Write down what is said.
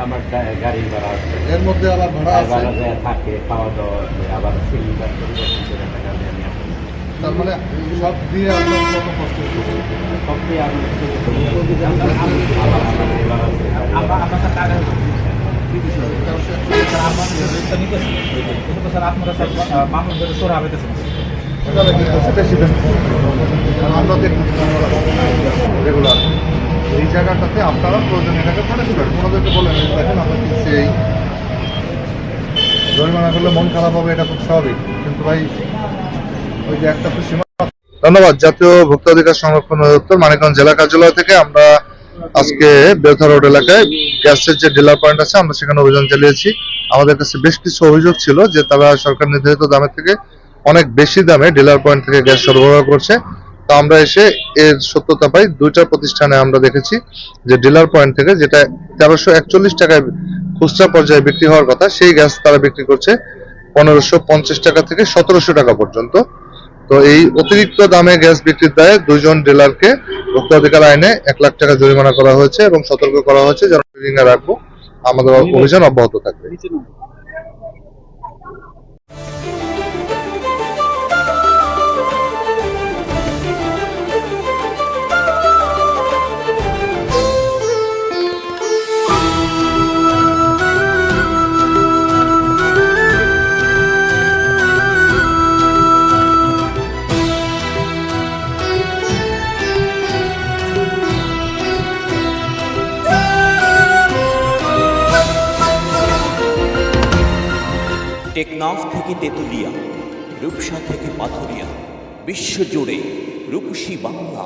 আমার গাড়ির ভাড়া আছে, এর মধ্যে আবার ভাড়া আছে। ভাড়া দেয়া থাকে, খাওয়া দাওয়া আছে, আবার সিলিন্ডার পরিবর্তন করে টাকা দিয়ে আমি আসি। তার মানে সব দিয়ে আপনার কত কষ্ট হচ্ছে? সব দিয়ে আমি আবার আমার লেবার আছে, এটা কি করছে বেশি বেশি আমরা দেখি রেগুলার এই জায়গাটাতে আপনারা প্রয়োজনীয় টাকা ফাটাতে পারেন। ওনাদেরকে বলেন দেখেন আমরা কিনছি এই জরিমানা করলে মন খারাপ হবে, এটা খুব স্বাভাবিক, কিন্তু ভাই ওই যে একটা তো সীমা। ধন্যবাদ। জাতীয় ভোক্তা অধিকার সংরক্ষণ অধিদপ্তর মানিকগঞ্জ জেলা কার্যালয় থেকে আমরা আজকে বেলথা রোড এলাকায় গ্যাসের যে ডিলার পয়েন্ট আছে আমরা সেখানে অভিযান চালিয়েছি। আমাদের কাছে বেশ কিছু অভিযোগ ছিল যে তারা সরকার নির্ধারিত দামের থেকে অনেক বেশি দামে ডিলার পয়েন্ট থেকে গ্যাস সরবরাহ করছে। তো আমরা এসে এর সত্যতা পাই। দুইটা প্রতিষ্ঠানে আমরা দেখেছি যে ডিলার পয়েন্ট থেকে যেটা 1341 টাকায় খুচরা পর্যায়ে বিক্রি হওয়ার কথা, সেই গ্যাস তারা বিক্রি করছে 1550 টাকা থেকে 1700 টাকা পর্যন্ত। তো এই অতিরিক্ত দামে গ্যাস বিক্রির দায়ে দুইজন ডিলারকে ভোক্তা অধিকার আইনে 1 লাখ টাকা জরিমানা করা হয়েছে এবং সতর্ক করা হয়েছে যেন রিডিং এ রাখবো। আমাদের অভিযান অব্যাহত থাকবে। টেকনাফ থেকে তেঁতুলিয়া, রূপসা থেকে পাথুরিয়া, বিশ্বজুড়ে রূপসী বাংলা।